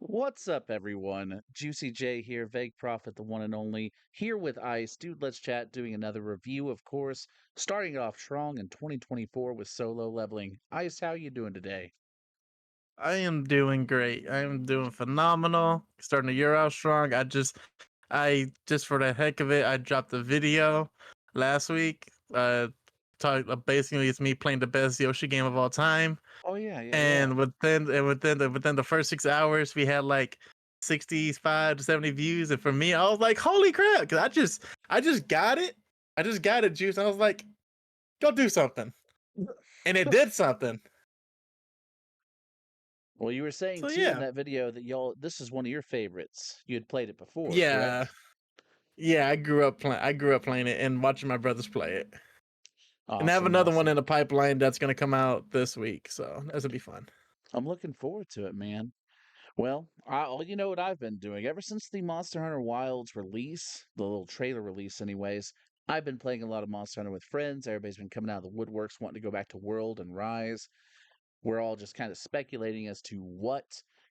What's up, everyone? Juicy J here, Vagueprophet, the one and only, here with Ice. Dude, let's chat, doing another review, of course, starting it off strong in 2024 with solo leveling. Ice, how you doing today? I am doing great. I am doing phenomenal. Starting the year out strong. I just for the heck of it, I dropped a video last week. Basically it's me playing the best Yoshi game of all time. Oh yeah, yeah, yeah. And within the first 6 hours, we had like 65 to 70 views. And for me, I was like, holy crap! Because I just got it. I just got it, Juice. I was like, go do something, and it did something. Well, you were saying So too in yeah, that video that this is one of your favorites. You had played it before, yeah. correct? Yeah, I grew up playing it and watching my brothers play it. And I have Awesome, another one awesome. in the pipeline that's gonna come out this week, so that's gonna be fun. I'm looking forward to it, man. Well, you know what I've been doing ever since the Monster Hunter Wilds release, the little trailer release, anyways. I've been playing a lot of Monster Hunter with friends. Everybody's been coming out of the woodworks wanting to go back to World and Rise. We're all just kind of speculating as to what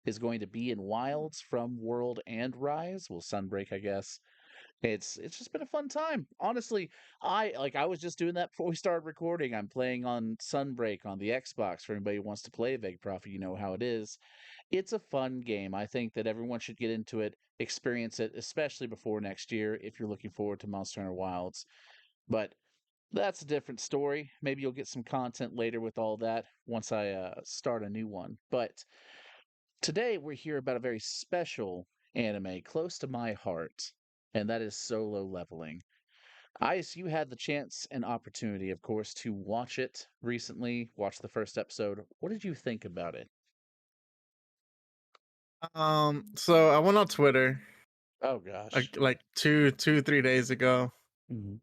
is going to be in Wilds from World and Rise. Well, Sunbreak, I guess. It's just been a fun time. Honestly, I was just doing that before we started recording. I'm playing on Sunbreak on the Xbox for anybody who wants to play Vagueprophet, you know how it is. It's a fun game. I think that everyone should get into it, experience it, especially before next year if you're looking forward to Monster Hunter Wilds. But that's a different story. Maybe you'll get some content later with all that once I start a new one. But today we're here about a very special anime close to my heart, and that is Solo Leveling. Ice, you had the chance and opportunity, of course, to watch it recently, watch the first episode. What did you think about it? So I went on Twitter Oh gosh. like 3 days ago, Mhm.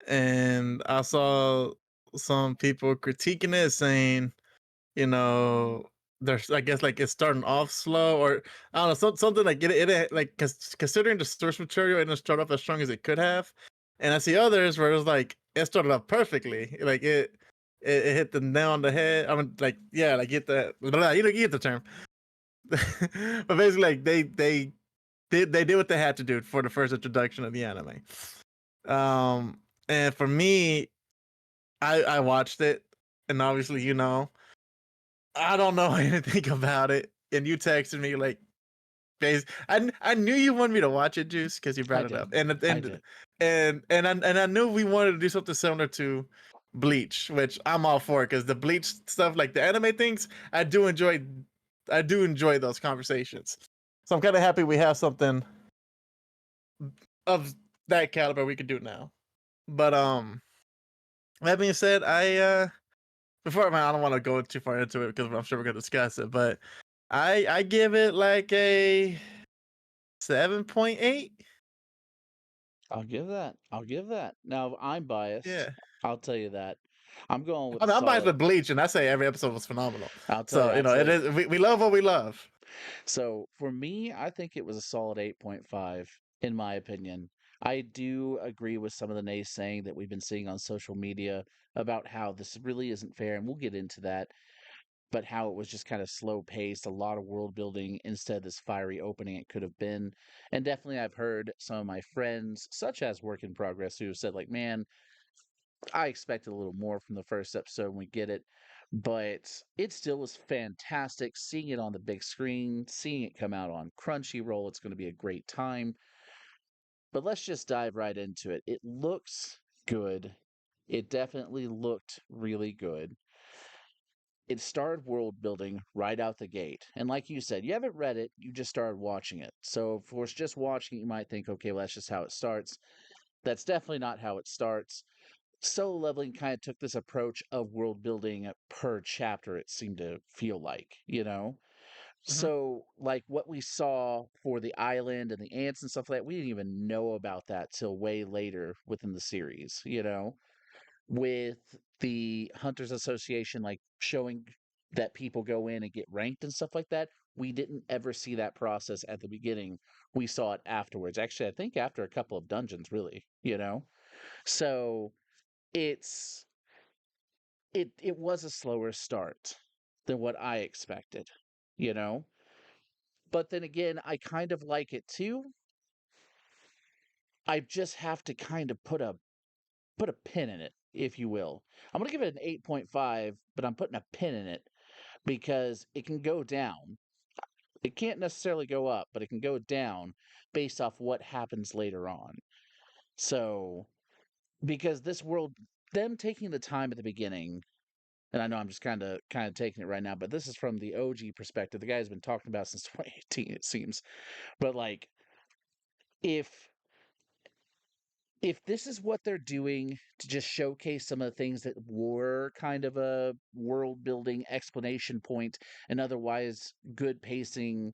and I saw some people critiquing it, saying, you know, there's I guess like it's starting off slow, or I don't know, something like like considering the source material, it didn't start off as strong as it could have. And I see others where it's like it started off perfectly, like it hit the nail on the head. I mean, like yeah, like get the you get the term. But basically, like they did what they had to do for the first introduction of the anime. And for me, I watched it, and obviously, I don't know anything about it. And you texted me like, I knew you wanted me to watch it, Juice, because you I brought it up, did. and I and did. and I knew we wanted to do something similar to Bleach, which I'm all for, because the Bleach stuff, like the anime things, I do enjoy those conversations. So I'm kind of happy we have something of that caliber we could do now. But that being said, before man, I don't want to go too far into it because I'm sure we're gonna discuss it, but I give it like a 7.8. I'll give that. I'll give that. Now, I'm biased. Yeah. I'll tell you that. I'm going with I a mean, I'm biased solid. with Bleach, and I say every episode was phenomenal. I'll tell you, So it absolutely. is. We love what we love. So for me, I think it was a solid 8.5, in my opinion. I do agree with some of the naysaying that we've been seeing on social media about how this really isn't fair, and we'll get into that, but how it was just kind of slow paced, a lot of world building instead of this fiery opening it could have been. And definitely, I've heard some of my friends, such as Work in Progress, who have said, like, man, I expected a little more from the first episode when we get it, but it still was fantastic seeing it on the big screen, seeing it come out on Crunchyroll. It's going to be a great time. But let's just dive right into it. It looks good. It definitely looked really good. It started world building right out the gate. And like you said, you haven't read it, you just started watching it. So if it's just watching it, you might think, okay, well, that's just how it starts. That's definitely not how it starts. Solo leveling kind of took this approach of world building per chapter, it seemed to feel like, you know? Mhm. So, like what we saw for the island and the ants and stuff like that, we didn't even know about that till way later within the series, you know? With the Hunters Association, like showing that people go in and get ranked and stuff like that, we didn't ever see that process at the beginning. We saw it afterwards. Actually, I think after a couple of dungeons, really, you know? So, it's it was a slower start than what I expected, you know? But then again, I kind of like it too. I just have to kind of put a pin in it, if you will. I'm going to give it an 8.5, but I'm putting a pin in it because it can go down. It can't necessarily go up, but it can go down based off what happens later on. So, because this world, them taking the time at the beginning, and I know I'm just kind of taking it right now, but this is from the OG perspective. The guy's been talking about since 2018, it seems. But like, if if this is what they're doing to just showcase some of the things that were kind of a world building explanation point and otherwise good pacing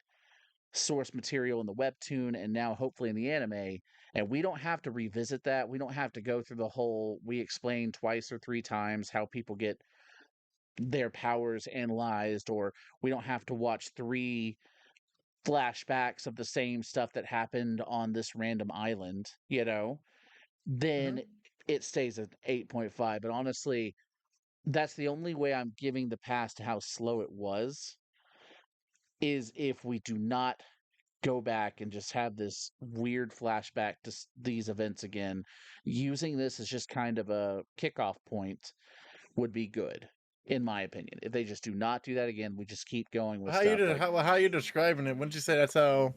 source material in the webtoon and now hopefully in the anime, and we don't have to revisit that, we don't have to go through the whole we explain twice or three times how people get their powers analyzed, or we don't have to watch three flashbacks of the same stuff that happened on this random island, then Mhm. it stays at 8.5. But honestly, that's the only way I'm giving the pass to how slow it was, is if we do not go back and just have this weird flashback to these events again. Using this as just kind of a kickoff point would be good, in my opinion. If they just do not do that again, we just keep going with stuff like, How you describing it? Wouldn't you say that's how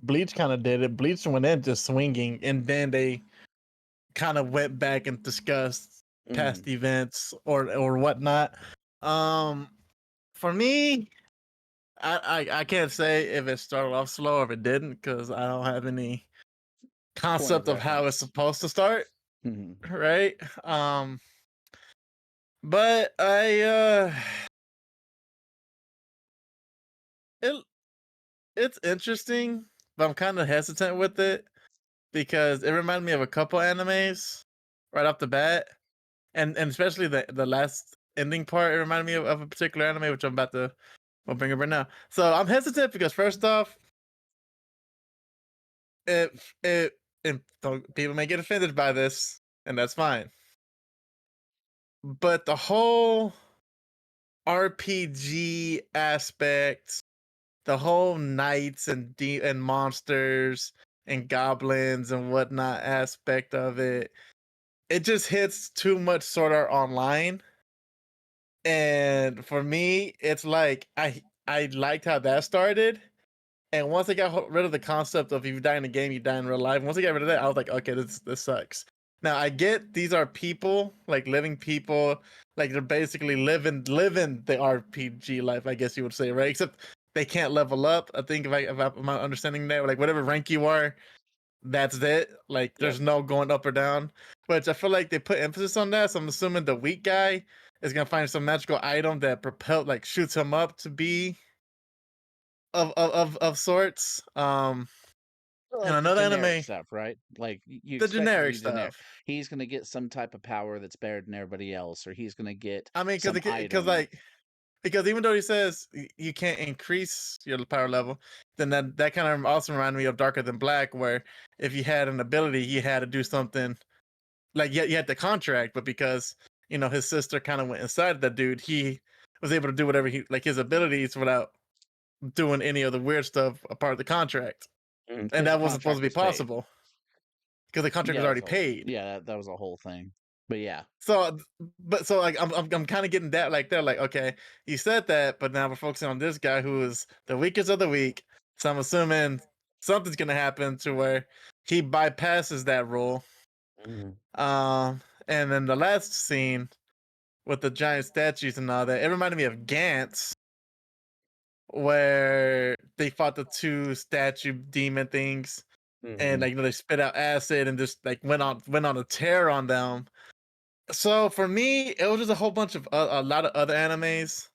Bleach kind of did it? Bleach went in just swinging, and then they kind of went back and discussed mm, past events or whatnot. Um, for me, I can't say if it started off slow or if it didn't because I don't have any point of concept of how it's reference. supposed to start, Hmm. right? But it it's interesting, but I'm kind of hesitant with it because it reminded me of a couple animes right off the bat, and especially the last ending part. It reminded me of a particular anime, which I'll bring up right now. So I'm hesitant because first off, it and people may get offended by this, and that's fine. But the whole RPG aspect, the whole knights and monsters and goblins and whatnot aspect of it, it just hits too much Sword Art Online. And for me, it's like I liked how that started. And once I got rid of the concept of if you die in a game, you die in real life. Once I got rid of that, I was like, okay, this sucks. Now I get these are people, like living people, like they're basically living the RPG life, I guess you would say, right? Except they can't level up. I think if I'm understanding that, like whatever rank you are, that's it. Like Yep. there's no going up or down. Which I feel like they put emphasis on that. So I'm assuming the weak guy is gonna find some magical item that like shoots him up to be of sorts. And Like the another generic anime, stuff, right? Like you the expect it to generic be generic. stuff. He's going to get some type of power that's better than everybody else, or he's going to get I mean, some because item. because even though he says you can't increase your power level, then that kind of also reminded me of Darker Than Black, where if you had an ability, you had to do something like you had the contract, but because his sister kind of went inside the dude, he was able to do whatever he like his abilities without doing any of the weird stuff a part of the contract, and Because the that wasn't supposed contract to be was paid. possible because the contract Yeah, was that's already a whole. paid. Yeah, that was a whole thing. But yeah. So, but so like I'm kind of getting that like they're like okay, you said that, but now we're focusing on this guy who is the weakest of the weak. So I'm assuming something's gonna happen to where he bypasses that rule. Mhm. Um, and then the last scene with the giant statues and all that, it reminded me of Gantz, where they fought the two statue demon things, and Mhm. like they spit out acid and just like went on a tear on them. So for me, it was just a whole bunch of a lot of other animes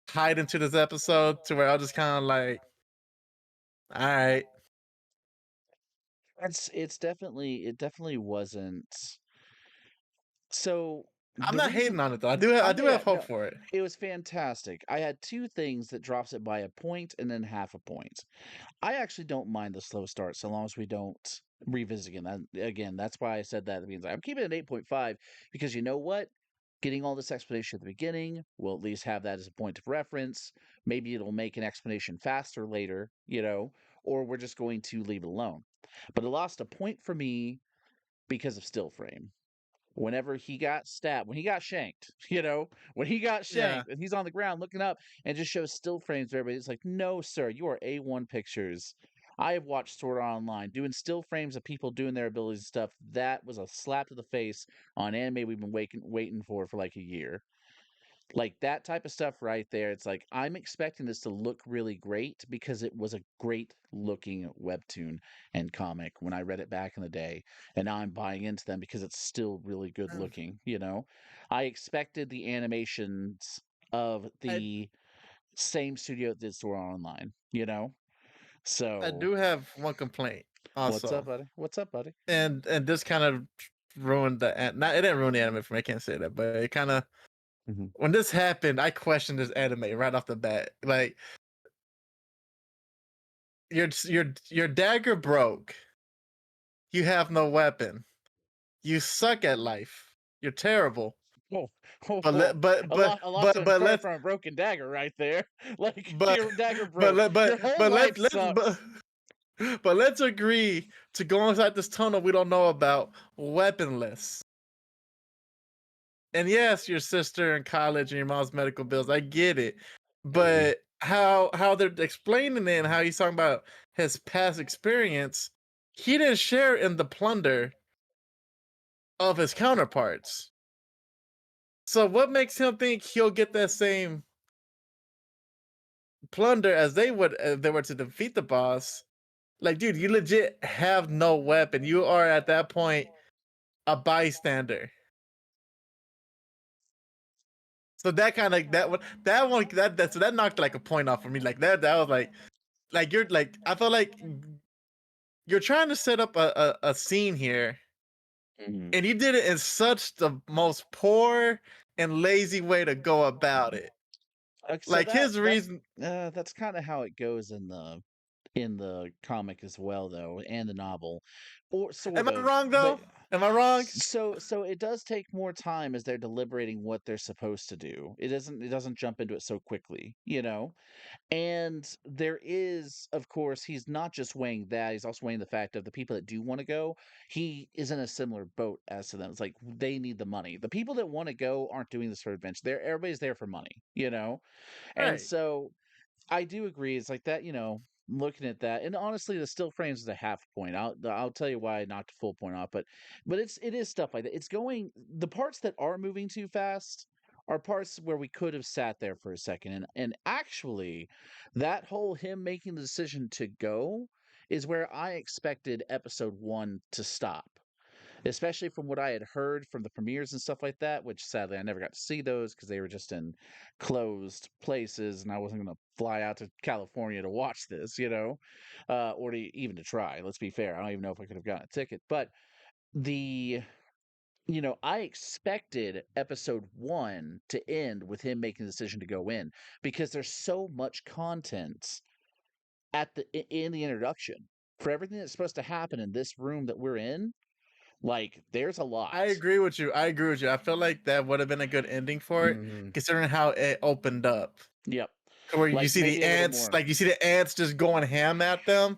tied into this episode to where I was just kind of like, all right, It definitely wasn't. So I'm the not reason hating on it though. I I'm do yeah, have hope no, for it. it was fantastic. I had two things that drops it by a point and then half a point. I actually don't mind the slow start so long as we don't revisit again. Again, that's why I said that. That means I'm keeping it at 8.5 because you know what? getting all this explanation at the beginning. We'll at least have that as a point of reference. Maybe it'll make an explanation faster later, or we're just going to leave it alone. But it lost a point for me because of still frame. Whenever he got stabbed, when he got shanked, when he got Yeah. shanked and he's on the ground looking up and just shows still frames to everybody, it's like, no, sir, you are A1 pictures. I have watched Sword Art Online doing still frames of people doing their abilities and stuff. That was a slap to the face on anime we've been waiting for like a year. Like that type of stuff right there. It's like I'm expecting this to look really great because it was a great looking webtoon and comic when I read it back in the day. And now I'm buying into them because it's still really good Mm. looking. I expected the animations of I the same studio that did Sword Art Online. I So do have one complaint what's up, also, buddy? What's up, buddy? and this kind of ruined not it didn't ruin the anime for me. I can't say that, but it kind of Mhm. when this happened, I questioned this anime right off the bat. Like your dagger broke. You have no weapon. You suck at life. You're terrible. Oh, oh, But oh, let, a lot to but infer let's from a broken dagger right there. Like but your dagger broke. Your whole but life let's sucks. but let's agree to go inside this tunnel we don't know about weaponless. And yes, your sister in college and your mom's medical bills. I get it. Mhm. But how they're explaining it and how he's talking about his past experience, he didn't share in the plunder of his counterparts. So what makes him think he'll get that same plunder as they would if they were to defeat the boss? Like, dude, you legit have no weapon. You are at that point a bystander. So that kind of that knocked like a point off for me. Like that was like you're like I felt like you're trying to set up a scene here, Mhm. and you did it in such the most poor and lazy way to go about it. So Like that his that's reason. that's kind of how it goes in the comic as well, though, and the novel, or Am sort I of. wrong But though? Am I wrong? so it does take more time as they're deliberating what they're supposed to do. It doesn't jump into it so quickly. And there is, of course, he's not just weighing that, he's also weighing the fact of the people that do want to go. He is in a similar boat as to them. It's like they need the money. The people that want to go aren't doing this for adventure. Everybody's there for money. And Right. so I do agree. It's like that. Looking at that, and honestly, the still frames is a half point. I'll tell you why I knocked a full point off, but it is stuff like that. It's going the parts that are moving too fast are parts where we could have sat there for a second, and actually, that whole him making the decision to go is where I expected episode one to stop, especially from what I had heard from the premieres and stuff like that, which sadly I never got to see those because they were just in closed places and I wasn't going to fly out to California to watch this, or even to try. Let's be fair. I don't even know if I could have gotten a ticket. But the. I expected episode one to end with him making the decision to go in because there's so much content in the introduction for everything that's supposed to happen in this room that we're in. Like, there's a I lot. agree with you. I agree with you. I feel like that would have been a good ending for it, Mhm. considering how it opened up. Yep. Where you Like, see the maybe a little ants, more. like you see the ants just going ham at them,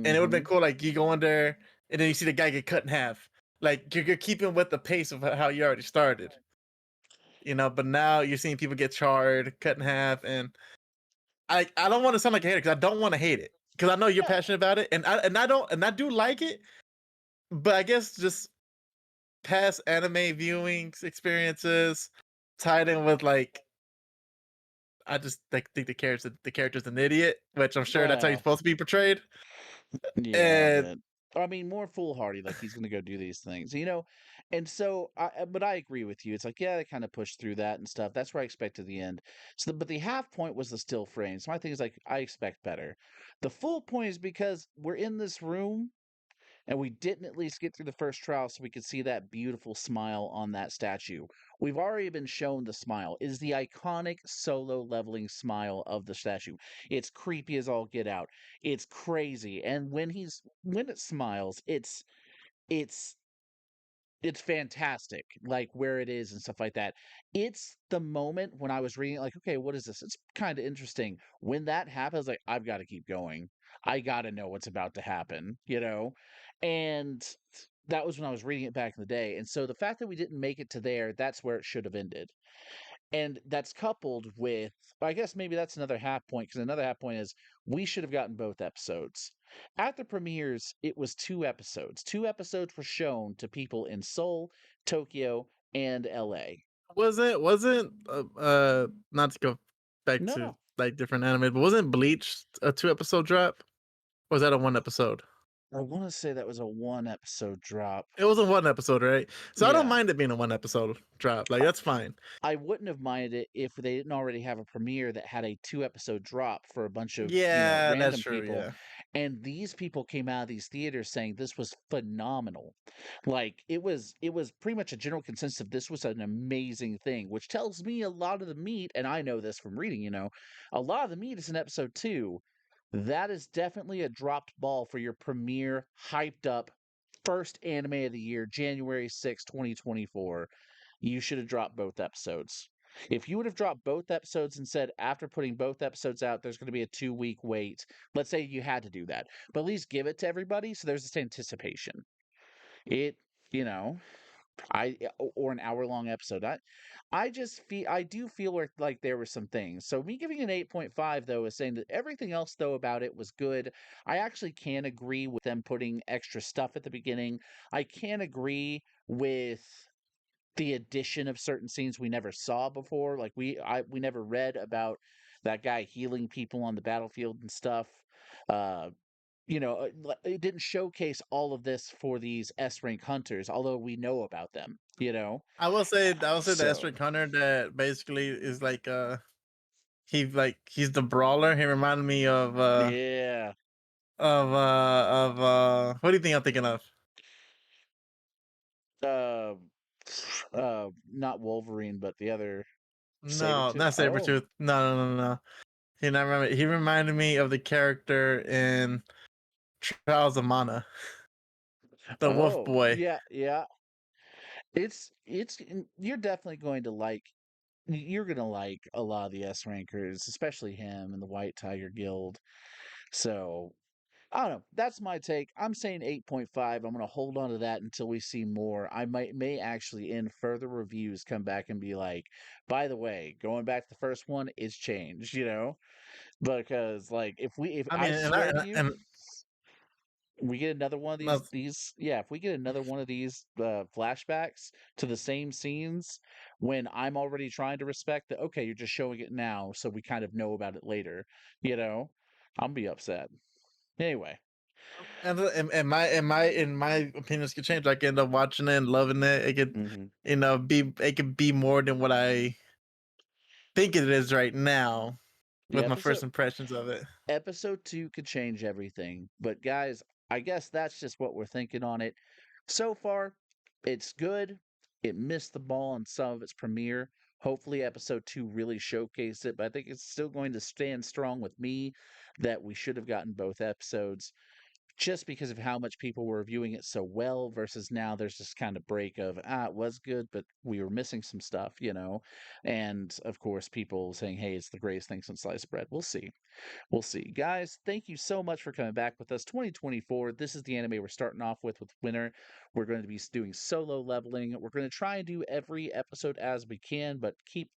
and it would have been Mhm. cool. Like you go in there, and then you see the guy get cut in half. Like you're keeping with the pace of how you already started, But now you're seeing people get charred, cut in half, and I don't want to sound like a hater because I don't want to hate it because I know you're Yeah. passionate about it, and I do like it, but I guess just past anime viewings experiences tied in with like I just think the character's an idiot, which I'm sure that's how he's Well, supposed to be portrayed. yeah, And but I mean, more foolhardy, like he's going to go do these things. And so, but I agree with you. It's like, yeah, they kind of pushed through that and stuff. That's where I expected the end. But the half point was the still frame. So my thing is like, I expect better. The full point is because we're in this room and we didn't at least get through the first trial so we could see that beautiful smile on that statue. We've already been shown the smile. It is the iconic solo leveling smile of the statue. It's creepy as all get out. It's crazy. And when it smiles, it's it's fantastic, like where it is and stuff like that. It's the moment when I was reading it, like, okay, what is this? It's kind of interesting. When that happens, like, I've got to keep going. I got to know what's about to happen, you know? And that was when I was reading it back in the day. And so the fact that we didn't make it to there, that's where it should have ended. And that's coupled with, I guess maybe that's another half point, because another half point is we should have gotten both episodes. At the premieres, it was two episodes. Two episodes were shown to people in Seoul, Tokyo, and LA. Wasn't not to go back to No, like different anime, but wasn't Bleach a 2 episode drop? Or was that a 1 episode? I want to say that was a one episode drop. It was a 1 episode, right? So I don't Yeah. mind it being a 1 episode drop. Like that's fine. I wouldn't have minded it if they didn't already have a premiere that had a two-episode drop for a bunch of, Yeah, that's random true. people. Yeah. And these people came out of these theaters saying this was phenomenal. Like it was pretty much a general consensus of this was an amazing thing, which tells me a lot of the meat, and I know this from reading, a lot of the meat is in episode two. That is definitely a dropped ball for your premiere, hyped up first anime of the year, January 6th, 2024. You should have dropped both episodes. If you would have dropped both episodes and said after putting both episodes out, there's going to be a 2 week wait. Let's say you had to do that, but at least give it to everybody so there's this anticipation. It, you know, or an hour long episode. I do feel like there were some things. So me giving an 8.5 though is saying that everything else though about it was good. I actually can agree with them putting extra stuff at the beginning. I can agree with the addition of certain scenes we never saw before. Like we never read about that guy healing people on the battlefield and stuff. Uh, it didn't showcase all of this for these S rank hunters, although we know about them. I will say the So Estrid Hunter that basically is like he's the brawler. He reminded me yeah, what do you think I'm thinking of? uh, not Wolverine, but the other No, Sabretooth. not Oh, Sabretooth. No, no, no, no. He reminded me of the character in Trials of Mana, the Wolf oh, Boy. yeah, yeah. You're definitely going to like you're gonna like a lot of the S rankers, especially him and the White Tiger Guild. So I don't know. That's my take. I'm saying 8.5. I'm gonna hold on to that until we see more. I may actually in further reviews come back and be like, by the way, going back to the first one is changed, Because like if I I mean, swear to you, and we get another one of no, these yeah, if we get another one of these flashbacks to the same scenes when I'm already trying to respect that, okay, you're just showing it now so we kind of know about it later, you know I'm be upset anyway. and my opinions could change. I could end up watching it and loving it. It could, Hmm. be more than what I think it is right now the with my episode first impressions of it. Episode 2 could change everything, but guys, I guess that's just what we're thinking on it. So far, it's good. It missed the ball on some of its premiere. Hopefully, episode 2 really showcased it, but I think it's still going to stand strong with me that we should have gotten both episodes just because of how much people were viewing it so well versus now there's this kind of break of it was good but we were missing some stuff. And of course people saying, hey, it's the greatest thing since sliced bread. We'll see. Guys, thank you so much for coming back with us. 2024, this is the anime we're starting off with winter. We're going to be doing solo leveling. We're going to try and do every episode as we can, but keep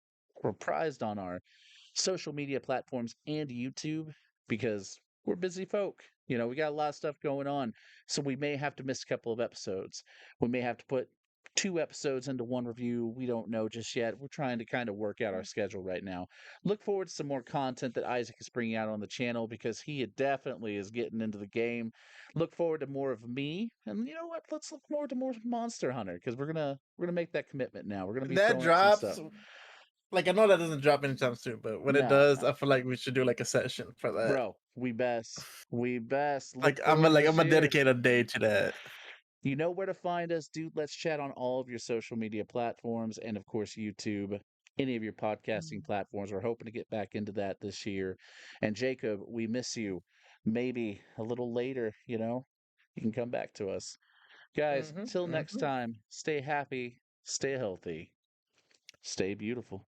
reprised on our social media platforms and YouTube because we're busy folk. We got a lot of stuff going on. So we may have to miss a couple of episodes. We may have to put two episodes into one review. We don't know just yet. We're trying to kind of work out our schedule right now. Look forward to some more content that Isaac is bringing out on the channel because he definitely is getting into the game. Look forward to more of me, and you know what? Let's look forward to more Monster Hunter because we're gonna make that commitment now. We're gonna be That throwing up some stuff. drops. Like I know that doesn't drop anytime soon, but when it No, does, no. I feel like we should do like a session for that. Bro, we best look Like I'm gonna forward to like this I'm gonna year. dedicate a day to that. You know where to find us, dude. Let's chat on all of your social media platforms and of course YouTube, any of your podcasting platforms. We're hoping to get back into that this year. And Jacob, we miss you. Maybe a little later, you can come back to us. Guys, Mhm. till next Mhm. time, stay happy, stay healthy, stay beautiful.